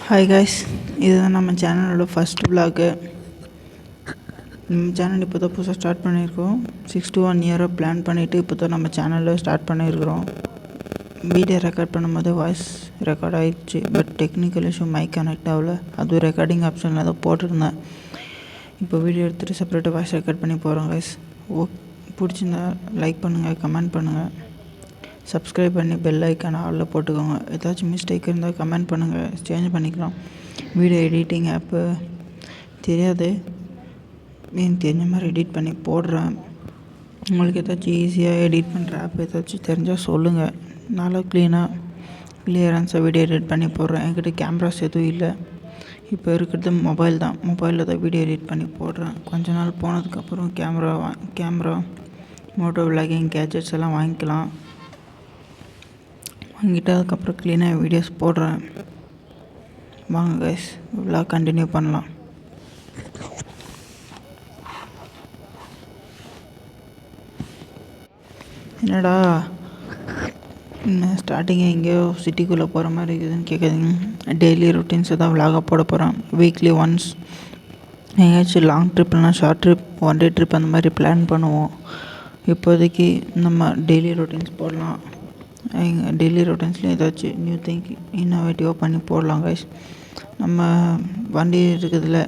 Hi guys, இதுதான் நம்ம சேனலோட ஃபஸ்ட் விலாகு. நம்ம சேனல் இப்போ தான் புதுசாக ஸ்டார்ட் பண்ணியிருக்கோம். 6 to 1 இயராக பிளான் பண்ணிவிட்டு இப்போ தான் நம்ம சேனலில் ஸ்டார்ட் பண்ணியிருக்கிறோம். வீடியோ ரெக்கார்ட் பண்ணும்போது வாய்ஸ் ரெக்கார்ட் ஆகிடுச்சு. But technical issue mic connect ஆகல. அதுவும் ரெக்கார்டிங் ஆப்ஷனில் தான் போட்டிருந்தேன். இப்போ வீடியோ எடுத்துகிட்டு செப்பரேட்டாக வாய்ஸ் ரெக்கார்ட் பண்ணி போகிறோம் காய்ஸ். பிடிச்சிருந்தா லைக் பண்ணுங்கள், கமெண்ட் பண்ணுங்கள், சப்ஸ்கிரைப் பண்ணி பெல் ஐக்கான ஆளில் போட்டுக்கோங்க. ஏதாச்சும் மிஸ்டேக் இருந்தால் கமெண்ட் பண்ணுங்கள், சேஞ்ச் பண்ணிக்கலாம். வீடியோ எடிட்டிங் ஆப்பு தெரியாது, மீன் தெரிஞ்ச மாதிரி எடிட் பண்ணி போடுறேன். உங்களுக்கு ஏதாச்சும் ஈஸியாக எடிட் பண்ணுற ஆப் ஏதாச்சும் தெரிஞ்சால் சொல்லுங்கள். நல்லா கிளியரன்ஸாக வீடியோ எடிட் பண்ணி போடுறேன். என்கிட்ட கேமராஸ் எதுவும் இல்லை, இப்போ இருக்கிறது மொபைல் தான். மொபைலில் தான் வீடியோ எடிட் பண்ணி போடுறேன். கொஞ்ச நாள் போனதுக்கப்புறம் கேமரா மோட்டோ விலாகிங் கேஜெட்ஸ் எல்லாம் வாங்கிக்கலாம். வாங்கிட்டு அதுக்கப்புறம் க்ளீனாக வீடியோஸ் போடுறேன். வாங்க கைஸ், விலாக் கண்டினியூ பண்ணலாம். என்னடா ஸ்டார்டிங்கே எங்கேயோ சிட்டிக்குள்ளே போகிற மாதிரி இருக்குதுன்னு கேட்குறீங்க. டெய்லி ரொட்டீன்ஸை தான் விலாகாக போட போகிறேன். வீக்லி ஒன்ஸ் எங்கேயாச்சும் லாங் ட்ரிப் இல்லைனா ஷார்ட் ட்ரிப், 1 day ட்ரிப் அந்த மாதிரி பிளான் பண்ணுவோம். இப்போதைக்கு நம்ம டெய்லி ரொட்டீன்ஸ் போடலாம். எங்கள் டெய்லி ரொட்டீன்ஸ்லேயும் ஏதாச்சும் நியூ திங்க் இன்னோவேட்டிவாக பண்ணி போடலாம் கைஸ். நம்ம வண்டி இருக்குதுல,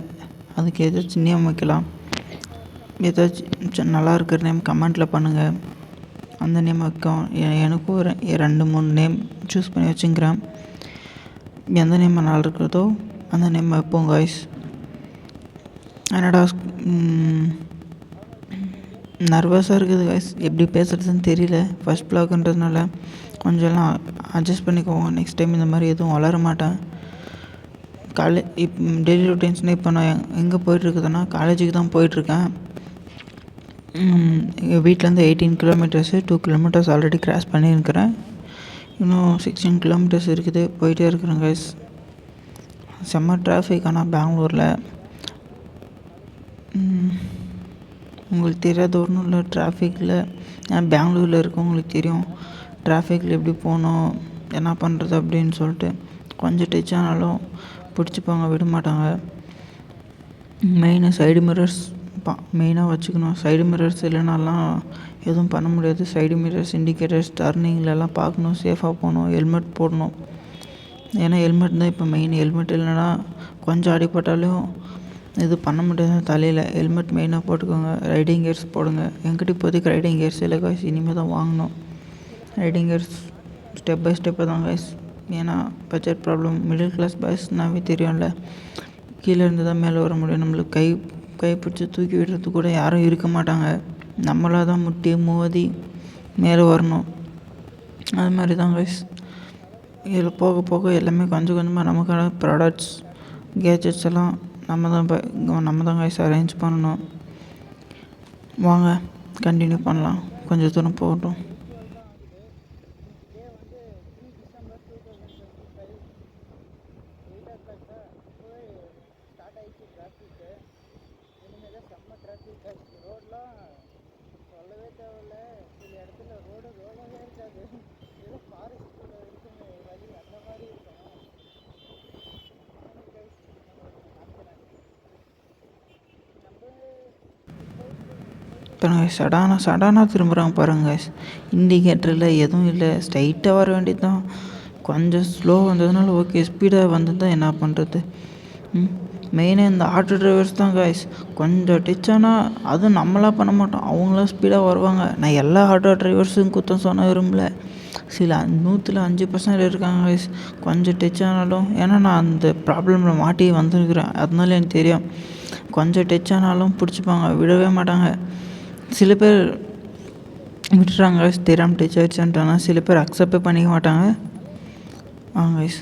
அதுக்கு ஏதாச்சும் நேம் வைக்கலாம். ஏதாச்சும் நல்லா இருக்கிற நேம் கமெண்ட்டில் பண்ணுங்கள். அந்த நேம் வைக்கும். எனக்கும் 2-3 நேம் சூஸ் பண்ணி வச்சுக்கிறேன். எந்த நேம் நல்லா இருக்கிறதோ அந்த நேம் வைப்போம் கைஸ். என்னடா நர்வஸாக இருக்குது கைஸ், எப்படி பேசுகிறதுன்னு தெரியல. ஃபஸ்ட் ப்ளாக்ன்றதுனால கொஞ்சம்லாம் அட்ஜஸ்ட் பண்ணிக்கோங்க. நெக்ஸ்ட் டைம் இந்த மாதிரி எதுவும் வளர மாட்டேன். டெய்லி ரொட்டீன்ஸ்னால் இப்போ நான் எங்கே போயிட்டுருக்குதுன்னா காலேஜுக்கு தான் போயிட்டுருக்கேன். எங்கள் வீட்டிலேருந்து 18 kilometers, 2 kilometers ஆல்ரெடி கிராஸ் பண்ணியிருக்கிறேன். இன்னும் 16 kilometers இருக்குது. போயிட்டே இருக்கிறேன் கைஸ். செம்ம டிராஃபிக் ஆனால் பெங்களூரில். உங்களுக்கு தெரியாத ஒன்றும் இல்லை டிராஃபிக்கில். ஏன்னா பெங்களூரில் இருக்கவங்களுக்கு தெரியும் டிராஃபிக்கில் எப்படி போகணும், என்ன பண்ணுறது அப்படின்னு சொல்லிட்டு. கொஞ்சம் டச் ஆனாலும் பிடிச்சிப்பாங்க, விட மாட்டாங்க. சைடு மிரர்ஸ் மெயினாக வச்சுக்கணும். சைடு மிரர்ஸ் இல்லைனாலாம் எதுவும் பண்ண முடியாது. சைடு மிரர்ஸ், இண்டிகேட்டர்ஸ், டர்னிங்லலாம் பார்க்கணும், சேஃபாக போகணும். ஹெல்மெட் போடணும். ஏன்னா ஹெல்மெட் தான் இப்போ மெயின். ஹெல்மெட் இல்லைனா கொஞ்சம் அடிப்பட்டாலும் இது பண்ண முடியாது தலையில். ஹெல்மெட் மெயினாக போட்டுக்கோங்க. ரைடிங் கியர்ஸ் போடுங்க. என்கிட்ட இப்போதைக்கு ரைடிங் கியர்ஸ் இல்லை காய்ஸ், இனிமேல் தான் வாங்கணும். ரைடிங் கியர்ஸ் ஸ்டெப் பை ஸ்டெப்பாக தான் காய்ஸ். ஏன்னா பட்ஜெட் ப்ராப்ளம். மிடில் கிளாஸ் பாய்ஸ்னாவே தெரியும்ல, கீழே இருந்து தான் மேலே வர முடியும். நம்மளுக்கு கை பிடிச்சி தூக்கி விடுறது கூட யாரும் இருக்க மாட்டாங்க. நம்மளாக தான் முட்டி மோதி மேலே வரணும். அது மாதிரி தான் கைஸ். இதில் போக போக எல்லாமே கொஞ்சம் கொஞ்சமாக நமக்கான ப்ராடக்ட்ஸ், கேஜெட்ஸ் எல்லாம் நம்ம தான் கைஸ் அரேஞ்ச் பண்ணணும். வாங்க கண்டினியூ பண்ணலாம். கொஞ்சம் தூரம் போகட்டும். இப்போ நாங்கள் சடானாக திரும்புகிறாங்க பாருங்க கைஸ். இண்டிகேட்டரில் எதுவும் இல்லை, ஸ்ட்ரைட்டாக வர வேண்டியது தான். கொஞ்சம் ஸ்லோ வந்ததுனால ஓகே, ஸ்பீடாக வந்தது என்ன பண்ணுறது. மெயினாக இந்த ஆட்டோ டிரைவர்ஸ் தான் கைஸ். கொஞ்சம் டச் ஆனால் அதுவும் நம்மளாம் பண்ண மாட்டோம், அவங்களாம் ஸ்பீடாக வருவாங்க. நான் எல்லா ஆட்டோ டிரைவர்ஸும் குத்தம் சொன்ன விரும்பல. சில 100% இருக்காங்க கைஸ். கொஞ்சம் டச் ஆனாலும், ஏன்னா நான் அந்த ப்ராப்ளமில் மாட்டி வந்துருக்கிறேன், அதனால எனக்கு தெரியும். கொஞ்சம் டச் ஆனாலும் பிடிச்சிப்பாங்க, விடவே மாட்டாங்க. சில பேர் விட்டுறாங்க கைஸ், தெரியாமல் டச் ஆகிடுச்சுன்ட்டாங்க. சில பேர் அக்செப்டே பண்ணிக்க மாட்டாங்க. கைஸ்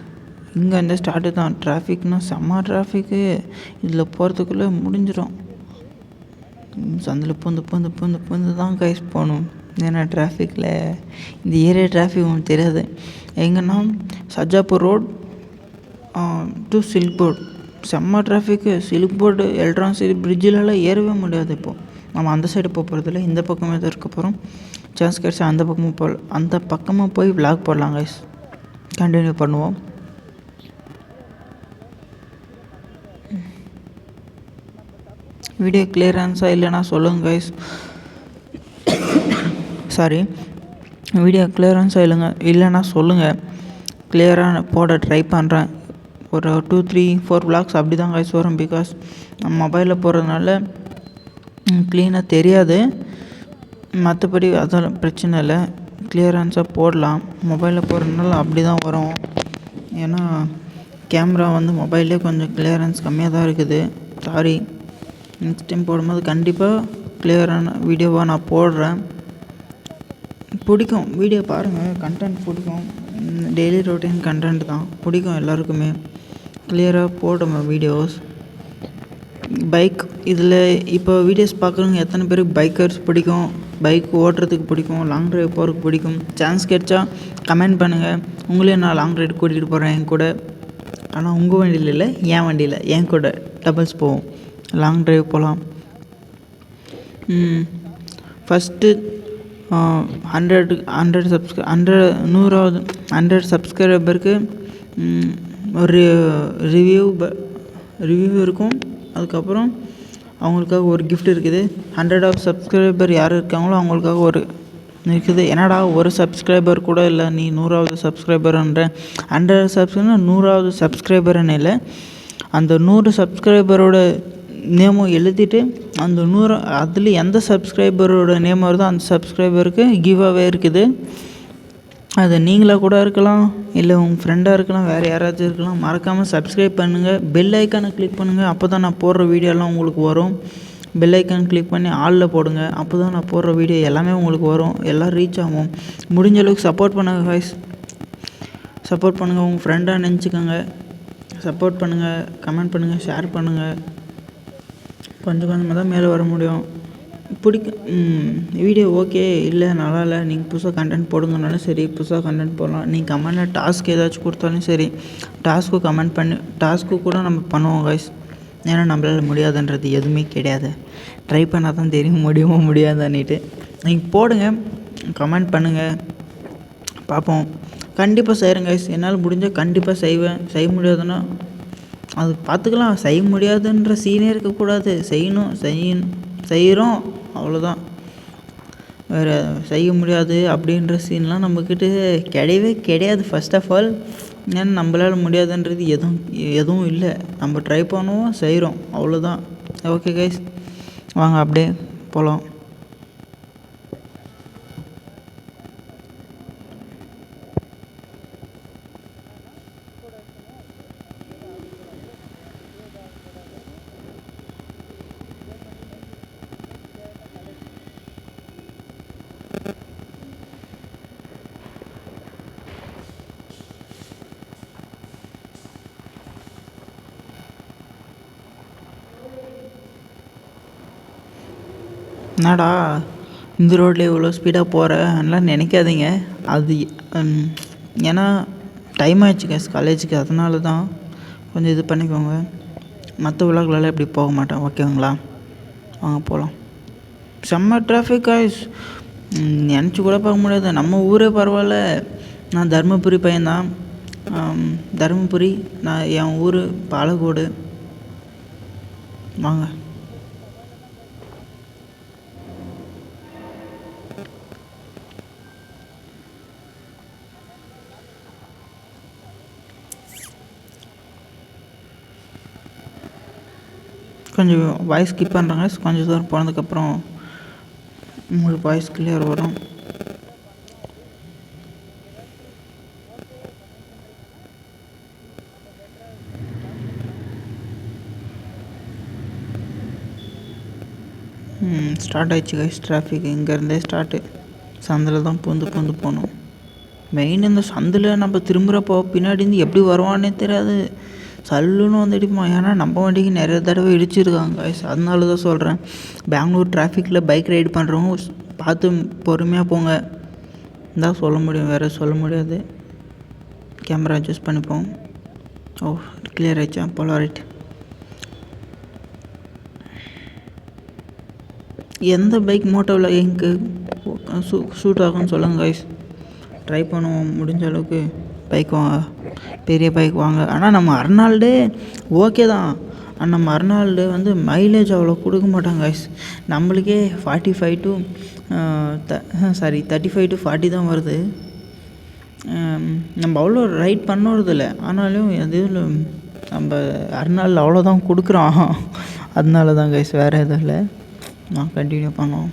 இங்கே இந்த ஸ்டார்ட்டு தான். டிராஃபிக்னா செம்ம டிராஃபிக்கு. இதில் போகிறதுக்குள்ளே முடிஞ்சிடும். சந்தில் பூந்து தான் கைஸ் போகணும். ஏன்னா டிராஃபிக்கில் இந்த ஏரியா டிராஃபிக் உங்களுக்கு தெரியாது. எங்கன்னா சஜாப்பூர் ரோட் டு சில்க் போர்டு செம்ம டிராஃபிக்கு. சில்க் போர்டு எல்ட்ரான் சிட்டி பிரிட்ஜிலலாம் ஏறவே முடியாது. இப்போது நம்ம அந்த சைடு போகிறதில்ல, இந்த பக்கமே தான் இருக்க போகிறோம். சான்ஸ் கிடச்சா அந்த பக்கமாக போய் விலாக் போடலாம் கைஸ். கண்டினியூ பண்ணுவோம். வீடியோ கிளியரன்ஸாக இல்லைன்னா சொல்லுங்கள் கைஸ். சாரி, வீடியோ கிளியரன்ஸாக இல்லைன்னா சொல்லுங்கள். கிளியராக போட ட்ரை பண்ணுறேன். ஒரு 2-3-4 vlogs அப்படி தான் கைஸ் வரும். பிகாஸ் நம்ம மொபைலில் போடுறதுனால க்ளீனாக தெரியாது. மற்றபடி அதெல்லாம் பிரச்சனை இல்லை, கிளியரன்ஸாக போடலாம். மொபைலில் போடுறதுனால அப்படி தான் வரும். ஏன்னா கேமரா மொபைல்லே கொஞ்சம் கிளியரன்ஸ் கம்மியாக தான் இருக்குது. சாரி, நெக்ஸ்ட் டைம் போடும்போது கண்டிப்பாக கிளியரான வீடியோவாக நான் போடுறேன். பிடிக்கும் வீடியோ பாருங்கள், கண்டென்ட் பிடிக்கும். டெய்லி ரொட்டீன் கண்டென்ட் தான் பிடிக்கும் எல்லாருக்குமே. கிளியராக போடுங்க வீடியோஸ். பைக் இதில் இப்போ வீடியோஸ் பார்க்குறவங்க எத்தனை பேருக்கு பைக்கர்ஸ் பிடிக்கும், பைக் ஓட்டுறதுக்கு பிடிக்கும், லாங் ட்ரைவ் போகிறதுக்கு பிடிக்கும்? சான்ஸ் கிடைச்சா கமெண்ட் பண்ணுங்கள். உங்களையும் நான் லாங் ரைடு கூட்டிகிட்டு போகிறேன் என் கூட. ஆனால் உங்கள் வண்டியில் இல்லை, என் வண்டியில் என் கூட டபுள்ஸ் போவோம், லாங் ட்ரைவ் போகலாம். ஃபஸ்ட்டு 100 சப்ஸ்கிரைபருக்கு ஒரு ரிவ்யூ இருக்கும். அதுக்கப்புறம் அவங்களுக்காக ஒரு கிஃப்ட் இருக்குது. 100 சப்ஸ்கிரைபர் யார் இருக்காங்களோ அவங்களுக்காக ஒரு இருக்குது. என்னடா ஒரு சப்ஸ்கிரைபர் கூட இல்லை, நீ 100வது சப்ஸ்கிரைபர்ன்ற? 100 சப்ஸ்கிரைபர் 100வது சப்ஸ்கிரைபர்னு இல்லை, அந்த 100 சப்ஸ்கிரைபரோட நேமும் எழுதிட்டு அந்த 100 அதில் எந்த சப்ஸ்கிரைபரோட நேம் வருதோ அந்த சப்ஸ்கிரைபருக்கு கிவ் அவே இருக்குது. அது நீங்களாக கூட இருக்கலாம், இல்லை உங்கள் ஃப்ரெண்டாக இருக்கலாம், வேறு யாராச்சும் இருக்கலாம். மறக்காமல் சப்ஸ்கிரைப் பண்ணுங்கள், பெல் ஐக்கானை கிளிக் பண்ணுங்கள். அப்போ தான் நான் போடுற வீடியோலாம் உங்களுக்கு வரும். பெல் ஐக்கான் கிளிக் பண்ணி ஆளில் போடுங்க. அப்போ தான் நான் போடுற வீடியோ எல்லாமே உங்களுக்கு வரும், எல்லாம் ரீச் ஆகும். முடிஞ்ச அளவுக்கு சப்போர்ட் பண்ணுங்கள் கைஸ். சப்போர்ட் பண்ணுங்கள், உங்கள் ஃப்ரெண்டாக நினச்சிக்கோங்க. சப்போர்ட் பண்ணுங்கள், கமெண்ட் பண்ணுங்கள், ஷேர் பண்ணுங்கள். கொஞ்சம் கொஞ்சமாக தான் மேலே வர முடியும். வீடியோ ஓகே இல்லை நல்லா இல்லை, நீங்கள் புதுசாக கண்டென்ட் போடுங்கனாலும் சரி, புதுசாக கண்டென்ட் போடலாம். நீங்கள் கமெண்டில் டாஸ்க் ஏதாச்சும் கொடுத்தாலும் சரி, டாஸ்க்கு கூட நம்ம பண்ணுவோம் கைஸ். ஏன்னா நம்மளால் முடியாதுன்றது எதுவுமே கிடையாது. ட்ரை பண்ணால் தான் தெரியும் முடியுமோ முடியாதான்னுட்டு. நீங்கள் போடுங்க, கமெண்ட் பண்ணுங்கள், பார்ப்போம். கண்டிப்பாக செய்கிறேன் கைஸ். என்னால் முடிஞ்சால் கண்டிப்பாக செய்வேன். செய்ய முடியாதுன்னா அது பார்த்துக்கலாம். செய்ய முடியாதுன்ற சீனே இருக்கக்கூடாது. செய்கிறோம் அவ்வளோதான். வேறு செய்ய முடியாது அப்படின்ற சீன்லாம் நம்மக்கிட்ட கிடையவே கிடையாது. ஃபர்ஸ்ட் ஆஃப் ஆல், ஏன்னா நம்மளால் முடியாதுன்றது எதுவும் இல்லை. நம்ம ட்ரை பண்ணுவோம், செய்கிறோம், அவ்வளோதான். ஓகே கைஸ், வாங்க அப்படியே போகலாம். என்னடா இந்த ரோட்டில் இவ்வளோ ஸ்பீடாக போகிறேன்லாம் நினைக்காதீங்க. அது ஏன்னா டைம் ஆகிடுச்சு கைஸ் காலேஜுக்கு, அதனால தான் கொஞ்சம் இது பண்ணிக்கோங்க. மற்ற விழாக்களால் இப்படி போக மாட்டேன், ஓகேங்களா? வாங்க போகலாம். செம்ம டிராஃபிக் கைஸ், நினச்சி கூட பார்க்க முடியாது. நம்ம ஊரே பரவாயில்ல. நான் தருமபுரி பையன்தான். தருமபுரி, நான் என் ஊர் பாலக்கோடு. வாங்க. கொஞ்சம் வாய்ஸ் ஸ்கிப் பண்ணுறாங்க. கொஞ்சம் தூரம் போனதுக்கப்புறம் உங்களுக்கு வாய்ஸ் கிளியர் வரும். ஸ்டார்ட் ஆகிடுச்சு கைஸ் டிராஃபிக். இங்கேருந்தே ஸ்டார்ட்டு. சந்தில் தான் பூந்து போகணும். மெயின் இந்த சந்தில் நம்ம திரும்புகிறப்போ பின்னாடிருந்து எப்படி வருவானே தெரியாது, சல்லுன்னு வந்து இடிப்போம். ஏன்னா நம்ம வண்டிக்கு நிறைய தடவை இடிச்சிருக்காங்க கைஸ். அதனால தான் சொல்கிறேன், பெங்களூர் டிராஃபிக்கில் பைக் ரைடு பண்ணுறவங்க பார்த்து பொறுமையாக போங்க தான் சொல்ல முடியும், வேறு சொல்ல முடியாது. கேமரா அட்ஜஸ்ட் பண்ணிப்போம். ஓ, கிளியர் ஆகிடுச்சா? போலாரைட். எந்த பைக் மோட்டோவில் எங்கே ஷூட் ஆகும்னு சொல்லுங்கள் கைஸ். ட்ரை பண்ணுவோம் முடிஞ்ச அளவுக்கு. பைக் வாங்க, பெரிய பைக் வாங்க. ஆனால் நம்ம அர்னால்டே ஓகே தான், ஆனால் மறுநாள் வந்து மைலேஜ் அவ்வளோ கொடுக்க மாட்டாங்க கைஸ். நம்மளுக்கே 35 to 35 to 40 தான் வருது. நம்ம அவ்வளோ ரைட் பண்ணுறதில்ல, ஆனாலும் எதுவும் நம்ம அறுநாள் அவ்வளோதான் கொடுக்குறோம். அதனால தான் கைஸ், வேறு எதுவும் இல்லை. நான் கண்டினியூ பண்ணோம்.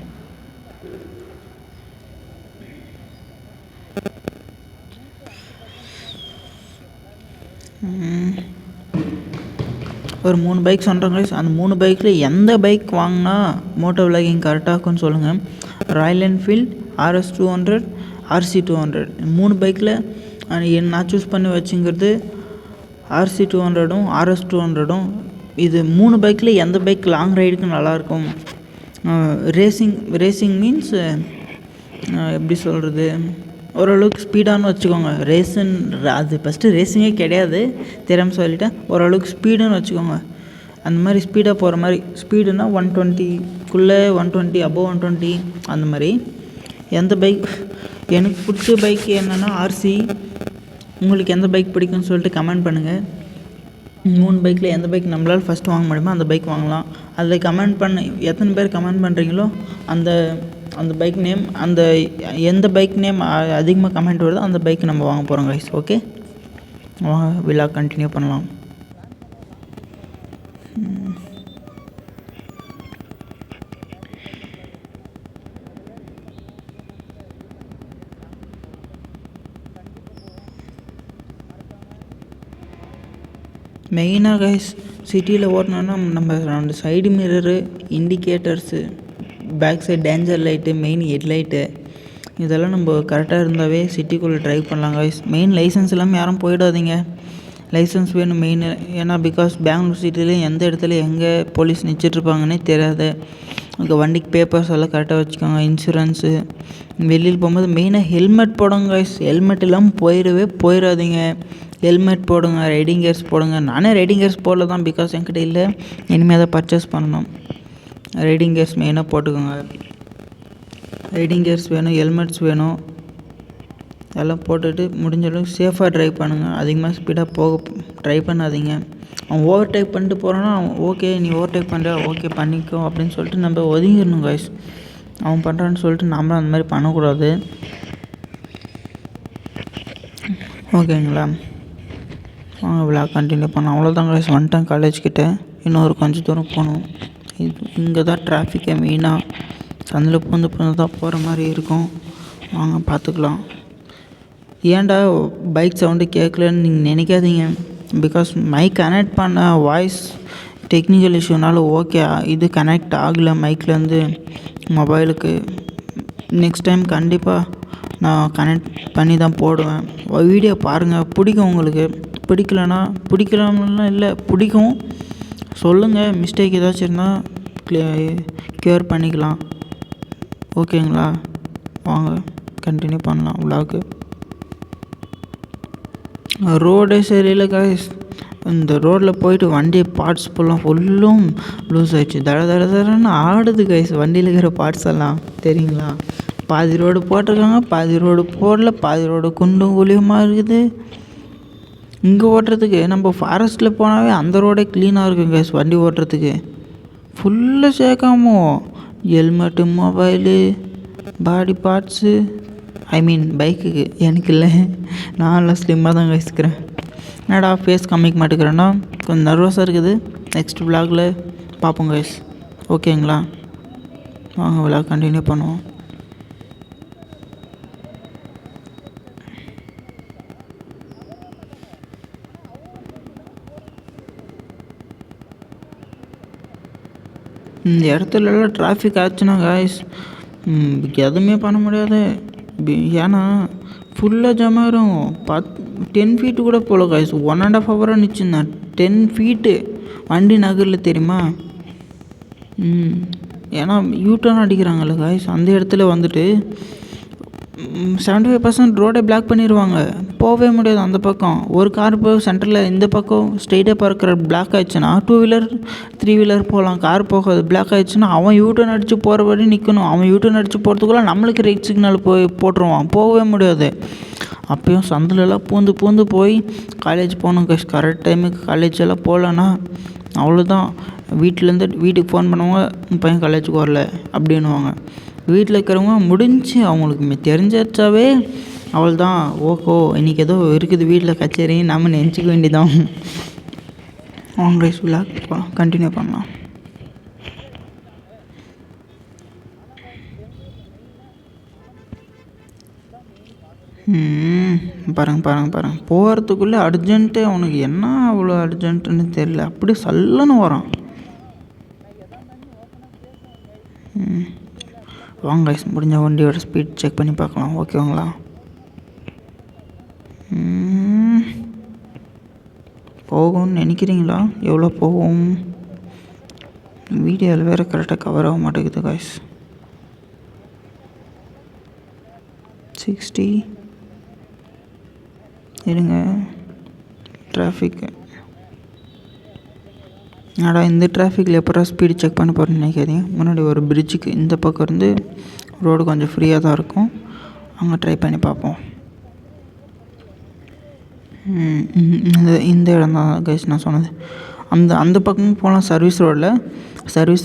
ஒரு 3 பைக் சொல்கிறேன் கைஸ். அந்த 3 பைக்கில் எந்த பைக் வாங்கினா மோட்டோ விலாகிங் கரெக்டாக இருக்கும்னு சொல்லுங்கள். Royal Enfield, RS 200, RC 200. 3 பைக்கில் நான் சூஸ் பண்ணி வச்சுங்கிறது RC 200ம் RS 200ம். இது 3 பைக்கில் எந்த பைக் லாங் ரைடுக்கு நல்லாயிருக்கும்? ரேசிங் மீன்ஸ் எப்படி சொல்கிறது, ஓரளவுக்கு ஸ்பீடானு வச்சுக்கோங்க. அது ஃபஸ்ட்டு ரேசிங்கே கிடையாது, தெரியாமல் சொல்லிட்டேன். ஓரளவுக்கு ஸ்பீடுன்னு வச்சுக்கோங்க. அந்த மாதிரி ஸ்பீடாக போகிற மாதிரி, ஸ்பீடுனா 120க்குள்ளே 120 above 120 அந்த மாதிரி. எந்த பைக் எனக்கு பிடிச்ச பைக் என்னென்னா RC. உங்களுக்கு எந்த பைக் பிடிக்கும்னு சொல்லிட்டு கமெண்ட் பண்ணுங்கள். 3 பைக்கில் எந்த பைக் நம்மளால் ஃபஸ்ட்டு வாங்க முடியுமோ அந்த பைக் வாங்கலாம். அதில் கமெண்ட் பண்ண எத்தனை பேர் கமெண்ட் பண்ணுறீங்களோ அந்த பைக் நேம், எந்த பைக் நேம் அதிகமாக கமெண்ட் வருதோ அந்த பைக் நம்ம வாங்க போகிறோம் கைஸ். ஓகே, விலாக் கண்டினியூ பண்ணலாம். மெயினாக கைஸ், சிட்டியில் ஓட்டினோன்னா நம்ம அந்த side mirror, indicators, back side danger light, main headlight, இதெல்லாம் நம்ம கரெக்டாக இருந்தாவே சிட்டிக்குள்ளே ட்ரைவ் பண்ணலாம் கைஸ். மெயின் லைசன்ஸ் இல்லாமல் யாரும் போயிடாதீங்க. லைசன்ஸ் வேணும் மெயின். ஏன்னா பிகாஸ் பெங்களூர் சிட்டியில் எந்த இடத்துல எங்கே போலீஸ் நிச்சிட்ருப்பாங்கன்னே தெரியாது. அங்கே வண்டிக்கு பேப்பர்ஸ் எல்லாம் கரெக்டாக வச்சுக்கோங்க. இன்சூரன்ஸு, வெளியில் போகும்போது மெயினாக ஹெல்மெட் போடுங்க கைஸ். ஹெல்மெட் இல்லாமல் போயிடாதீங்க. ஹெல்மெட் போடுங்க, ரைடிங் கேர்ஸ் போடுங்க. நானே ரைடிங் கேர்ஸ் போடல தான், பிகாஸ் என்கிட்ட இல்லை. இனிமேல் தான் பர்ச்சேஸ் பண்ணணும். ரைடிங் கேர்ஸ் மெயினாக போட்டுக்கோங்க. ரைடிங் கேர்ஸ் வேணும், ஹெல்மெட்ஸ் வேணும். எல்லாம் போட்டுட்டு முடிஞ்ச அளவுக்கு சேஃபாக ட்ரைவ் பண்ணுங்கள். அதிகமாக ஸ்பீடாக ட்ரை பண்ணாதீங்க. அவன் ஓவர் டேக் பண்ணிட்டு போகிறான்னா ஓகே, நீ ஓவர் டேக் பண்ணுற, ஓகே பண்ணிக்கோ அப்படின்னு சொல்லிட்டு நம்ம ஒதுங்கிடணும் கைஸ். அவன் பண்ணுறான்னு சொல்லிட்டு நம்மளும் அந்த மாதிரி பண்ணக்கூடாது. ஓகேங்களா? விலாக் கண்டினியூ பண்ணோம். அவ்வளோதான் கைஸ், வந்துட்டேன் காலேஜ்கிட்ட. இன்னொரு கொஞ்சம் தூரம் போகணும். இங்கே தான் டிராஃபிக்கை மெயினாக சந்தில் பூந்து தான் போகிற மாதிரி இருக்கும். வாங்க பார்த்துக்கலாம். ஏன்டா பைக் சவுண்டு கேட்கலன்னு நீங்கள் நினைக்காதீங்க. பிகாஸ் மைக் கனெக்ட் பண்ண வாய்ஸ் டெக்னிக்கல் இஷ்யூனால ஓகே, இது கனெக்ட் ஆகலை மைக்லேருந்து மொபைலுக்கு. நெக்ஸ்ட் டைம் கண்டிப்பாக நான் கனெக்ட் பண்ணி தான் போடுவேன். வீடியோ பாருங்கள், பிடிக்கும் உங்களுக்கு. பிடிக்கலாம்லாம் இல்லை, பிடிக்கும். சொல்லுங்கள், மிஸ்டேக் ஏதாச்சும் இருந்தால் க்யூர் பண்ணிக்கலாம். ஓகேங்களா? வாங்க கண்டினியூ பண்ணலாம் விலாகு. ரோடே சரியில்லை கைஸ். இந்த ரோட்டில் போயிட்டு வண்டி பார்ட்ஸ் ஃபுல்லும் லூஸ் ஆகிடுச்சு. தடன்னு ஆடுது கைஸ் வண்டியில் இருக்கிற பார்ட்ஸ் எல்லாம், தெரியுங்களா? பாதி ரோடு போட்டிருக்காங்க, பாதி ரோடு போடல, பாதி ரோடு குண்டும் குழியுமாக இருக்குது. இங்கே ஓட்டுறதுக்கு நம்ம ஃபாரஸ்ட்டில் போனாவே அந்த ரோடே க்ளீனாக இருக்கும் கைஸ். வண்டி ஓட்டுறதுக்கு ஃபுல்லாக சேர்க்காமோ ஹெல்மெட்டு, மொபைலு, பாடி பார்ட்ஸு, பைக்குக்கு. எனக்கு இல்லை, நான் எல்லாம் ஸ்லிம்மாக தான் கைஸ்க்கிறேன். என்னடா ஃபேஸ் காமிக்க மாட்டேங்கிறேன்னா கொஞ்சம் நர்வஸாக இருக்குது. நெக்ஸ்ட் விலாகில் பார்ப்போம் கைஸ். ஓகேங்களா? வாங்க விலாக் கண்டினியூ பண்ணுவோம். இந்த இடத்துலலாம் டிராஃபிக் ஆச்சுன்னா காய்ஸ் எதுவுமே பண்ண முடியாது. ஏன்னா ஃபுல்லாக ஜாம் ஆகிரும். 10 ஃபீட்டு கூட போகல காய்ஸ். 1.5 hour நிச்சுருந்தேன். 10 ஃபீட்டு வண்டி நகரில் தெரியுமா? ஏன்னா யூட்டர்ன் அடிக்கிறாங்கல்ல காய்ஸ், அந்த இடத்துல வந்துட்டு 75% ரோடை பிளாக் பண்ணிடுவாங்க. போகவே முடியாது அந்த பக்கம். ஒரு கார் போய் சென்டரில் இந்த பக்கம் ஸ்ட்ரெயிட்டாக பார்க்குற பிளாக் ஆகிடுச்சுன்னா 2 வீலர் 3 வீலர் போகலாம். கார் போகாது. பிளாக் ஆகிடுச்சுன்னா அவன் யூட்டர்ன் அடித்து போகிறபடி நிற்கணும். அவன் யூட்டர்ன் அடித்து போகிறதுக்குள்ளே நம்மளுக்கு ரைட் சிக்னல் போட்டுருவான். போகவே முடியாது. அப்பயும் சந்திலெல்லாம் பூந்து போய் காலேஜ் போகணும் கைஸ். கரெக்ட் டைமுக்கு காலேஜ் எல்லாம் போகலன்னா அவ்வளோதான். வீட்டுக்கு ஃபோன் பண்ணுவாங்க, உன் பையன் காலேஜுக்கு வரல அப்படின்னுவாங்க. வீட்டில் இருக்கிறவங்க முடிஞ்சு அவங்களுக்கு தெரிஞ்சாவே அவ்வளோதான். ஓஹோ இன்றைக்கி ஏதோ இருக்குது வீட்டில் கச்சேரி, நம்ம நினச்சிக்க வேண்டியதான். வாங்க கைஸ் விலாக் கண்டினியூ பண்ணலாம். பாருங்க போகிறதுக்குள்ளே அர்ஜென்ட்டு. அவனுக்கு என்ன அவ்வளோ அர்ஜென்ட்டுன்னு தெரியல, அப்படி சல்லுன்னு வரான். வாங்க கைஸ் முடிஞ்ச வண்டியோட ஸ்பீட் செக் பண்ணி பார்க்கலாம். ஓகேங்களா? போகும்னு நினைக்கிறீங்களா? எவ்வளோ போகும்? வீடியோவில் வேறு கரெக்டாக கவர் ஆக மாட்டேங்குது கைஸ். 60 இருங்க. டிராஃபிக்கு இந்த டிராஃபிக்கில் எப்போ ஸ்பீடு செக் பண்ண போகிறேன்னு நினைக்காதீங்க. முன்னாடி ஒரு பிரிட்ஜுக்கு இந்த பக்கம் இருந்து ரோடு கொஞ்சம் ஃப்ரீயாக தான் இருக்கும், அங்கே ட்ரை பண்ணி பார்ப்போம். இந்த இடம் தான் கைஸ் நான் சொன்னது. அந்த பக்கம் போனால் சர்வீஸ்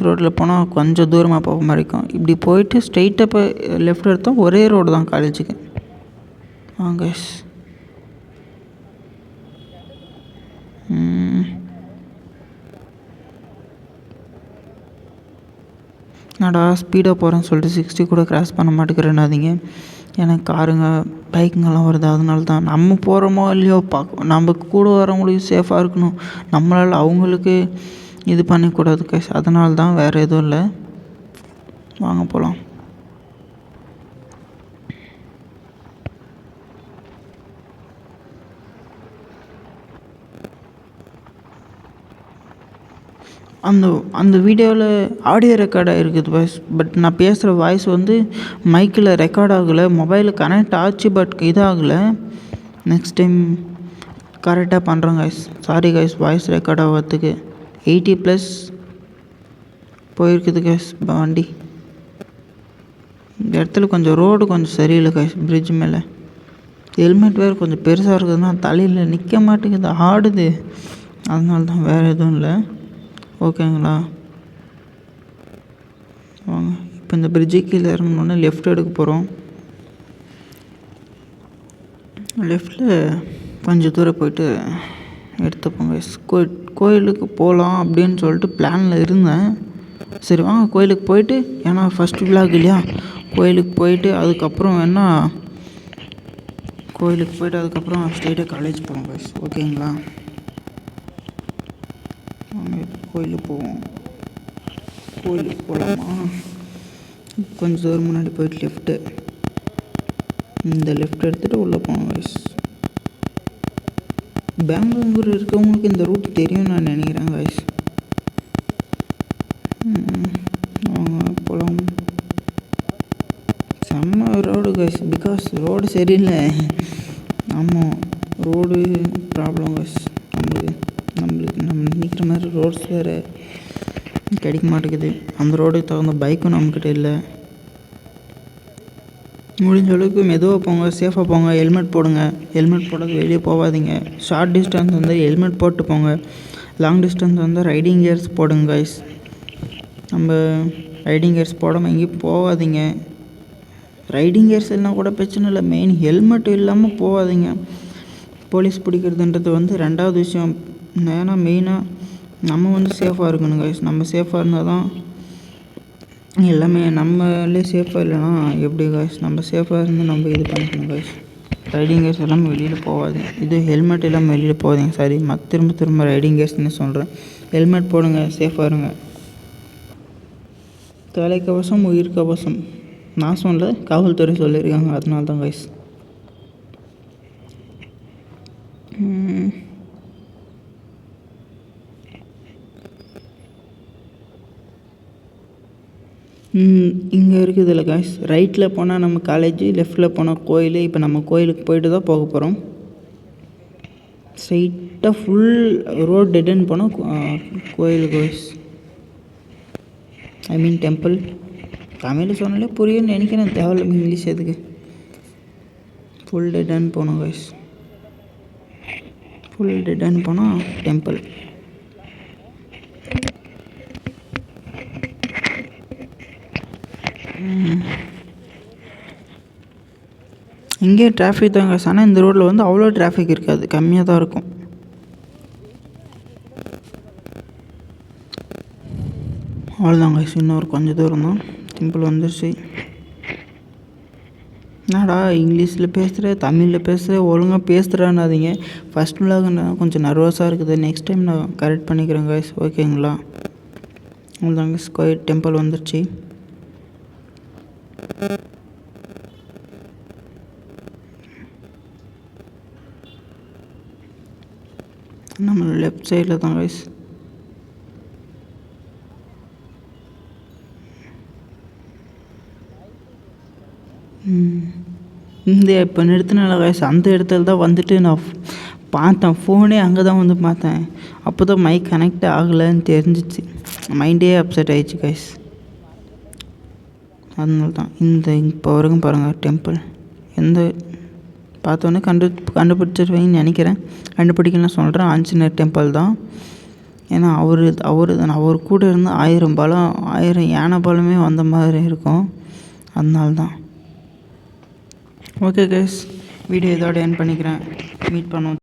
ரோட்டில் போனால் கொஞ்சம் தூரமாக போக மாதிரி இருக்கும். இப்படி போயிட்டு ஸ்ட்ரெயிட்டாக போய் லெஃப்ட் எடுத்தால் ஒரே ரோடு தான் காலேஜுக்கு. கைஸ் நான்டா ஸ்பீடாக போகிறேன்னு சொல்லிட்டு 60 கூட கிராஸ் பண்ண மாட்டேங்கிறேன்னாதீங்க. எனக்கு காருங்க பைக்குங்கெல்லாம் வருது. அதனால தான் நம்ம போகிறோமோ இல்லையோ நம்ம கூட வரவங்களுக்கு சேஃபாக இருக்கணும். நம்மளால் அவங்களுக்கு இது பண்ணக்கூடாது கைஸ். அதனால தான், வேறு எதுவும் இல்லை. வாங்க போகலாம். அந்த வீடியோவில் ஆடியோ ரெக்கார்டாக இருக்குது வாய்ஸ். பட் நான் பேசுகிற வாய்ஸ் வந்து மைக்கில் ரெக்கார்ட் ஆகலை. மொபைலில் கனெக்ட் ஆச்சு, பட் இதாகலை. நெக்ஸ்ட் டைம் கரெக்டாக பண்ணுறோம் guys. Sorry guys voice record ஆகிறதுக்கு. 80+ போயிருக்குது கைஸ் வண்டி. இந்த இடத்துல கொஞ்சம் ரோடு கொஞ்சம் சரியில்லை கைஸ். பிரிட்ஜ் மேலே ஹெல்மெட் வேறு கொஞ்சம் பெருசாக இருக்குதுன்னா தலையில் நிற்க மாட்டேங்குது, ஆடுது. அதனால தான், வேறு எதுவும் இல்லை. ஓகேங்களா? வாங்க இப்போ இந்த பிரிட்ஜு கீழே இறங்கணுன்னா லெஃப்ட் எடுக்க போகிறோம். லெஃப்டில் கொஞ்சம் தூரம் போயிட்டு எடுத்துப்போங்க. கோயிலுக்கு போகலாம் அப்படின்னு சொல்லிட்டு பிளானில் இருந்தேன். சரி வாங்க கோயிலுக்கு போயிட்டு, ஏன்னா ஃபஸ்ட்டு விலாக் இல்லையா, கோயிலுக்கு போயிட்டு அதுக்கப்புறம் ஸ்ட்ரெயிட்டாக காலேஜ் போவோம் கைஸ். ஓகேங்களா? கோயிலுக்கு போவோம். கோயிலுக்கு போகலாமா? கொஞ்சம் தூரம் முன்னாடி போயிட்டு இந்த லெஃப்ட் எடுத்துகிட்டு உள்ளே போவோம் கைஸ். பெங்களூர் இருக்கவங்களுக்கு இந்த ரூட் தெரியும் நான் நினைக்கிறேன் கைஸ். போகலாம். செம்ம ரோடு கைஸ். பிகாஸ் ரோடு சரியில்லை. ஆமாம், ரோடு ப்ராப்ளம் கைஸ். நம்ம நினைக்கிற மாதிரி ரோட்ஸ் வேறு கிடைக்க மாட்டேங்குது. அந்த ரோடுக்கு தகுந்த பைக்கும் நம்மக்கிட்ட இல்லை. முடிஞ்ச அளவுக்கு மெதுவாக போங்க, சேஃபாக போங்க. ஹெல்மெட் போடுங்க. ஹெல்மெட் போடாத வெளியே போகாதீங்க. ஷார்ட் டிஸ்டன்ஸ் வந்து ஹெல்மெட் போட்டு போங்க. லாங் டிஸ்டன்ஸ் வந்து ரைடிங் கியர்ஸ் போடுங்க கைஸ். நம்ம ரைடிங் கியர்ஸ் போடாமல் எங்கேயும் போகாதீங்க. ரைடிங் கியர்ஸ் இல்லைனா கூட பிரச்சனை இல்லை, மெயின் ஹெல்மெட் இல்லாமல் போகாதீங்க. போலீஸ் பிடிக்கிறதுன்றது வந்து ரெண்டாவது விஷயம். ஏன்னா மெயினாக நம்ம வந்து சேஃபாக இருக்கணும் கைஸ். நம்ம சேஃபாக இருந்தால் தான் எல்லாமே. நம்மளே சேஃபாக இல்லைனா எப்படி கைஸ்? நம்ம சேஃபாக இருந்து நம்ம இது பண்ணிக்கணும் கைஸ். ரைடிங் கேர்ஸ் எல்லாமே வெளியில் போகாதீங்க. இது ஹெல்மெட் எல்லாம் வெளியில் போகாதீங்க. சரி, திரும்ப ரைடிங் கேர்ஸ்ன்னு சொல்கிறேன். ஹெல்மெட் போடுங்க, சேஃபாக இருங்க. தலைக்கவசம் உயிர் கவசம். நான் சொல்லலை, காவல்துறை சொல்லியிருக்காங்க. அதனால தான் கைஸ். இங்கே இருக்குதுல்ல காய்ஸ், ரைட்டில் போனால் நம்ம காலேஜு, லெஃப்டில் போனால் கோயில். இப்போ நம்ம கோயிலுக்கு போயிட்டு தான் போக போகிறோம். ஸ்ட்ரைட்டாக ஃபுல் ரோட் டெட் போனால் கோயில் காய்ஸ். ஐ மீன் டெம்பிள். தமிழில் சொன்னாலே புரியும்னு நினைக்கிறேன், தேவையில்ல இங்கிலீஷ் எதுக்கு. ஃபுல் டெட் போனோம் காய்ஸ். ஃபுல் டெட் போனால் டெம்பிள். இங்கே டிராஃபிக் தாங்க, ஆனால் இந்த ரோட்டில் வந்து அவ்வளோ டிராஃபிக் இருக்காது, கம்மியாக தான் இருக்கும். அவ்வளோதாங்க, இன்னொரு கொஞ்சம் தூரம் தான் டெம்பிள் வந்துருச்சு. என்னடா இங்கிலீஷில் பேசுகிற, தமிழில் பேசுகிற, ஒழுங்காக பேசுகிறான்னாதீங்க. ஃபஸ்ட் விலாகுன்னா கொஞ்சம் நர்வஸாக இருக்குது. நெக்ஸ்ட் டைம் நான் கரெக்ட் பண்ணிக்கிறேன் கைஸ், ஓகேங்களா? அவ்வளோதாங்க, ஸ்கொயர் டெம்பிள் வந்துருச்சு. நம்ம லெஃப்ட் சைடில் தான் கைஸ். இந்த இப்போ நிறுத்தினால கைஸ், அந்த இடத்துல தான் வந்துட்டு நான் பார்த்தேன். ஃபோனே அங்கே தான் வந்து பார்த்தேன். அப்போ தான் மைக் கனெக்ட் ஆகலைன்னு தெரிஞ்சிச்சு. மைண்டே அப்செட் ஆகிடுச்சு கைஸ். அதனால தான் இந்த இப்போ வரைக்கும் பாருங்கள் டெம்பிள் எந்த பார்த்தோன்னே கண்டுபிடிச்சிருவீங்கன்னு நினைக்கிறேன். கண்டுபிடிக்கணும்னு சொல்கிறேன், ஆஞ்சநேயர் டெம்பிள் தான். ஏன்னா அவர் கூட இருந்து 1000 யானை பலமே வந்த மாதிரி இருக்கும், அதனால தான். ஓகே கைஸ், வீடியோ இதோட எண்ட் பண்ணிக்கிறேன். மீட் பண்ணுவோம்.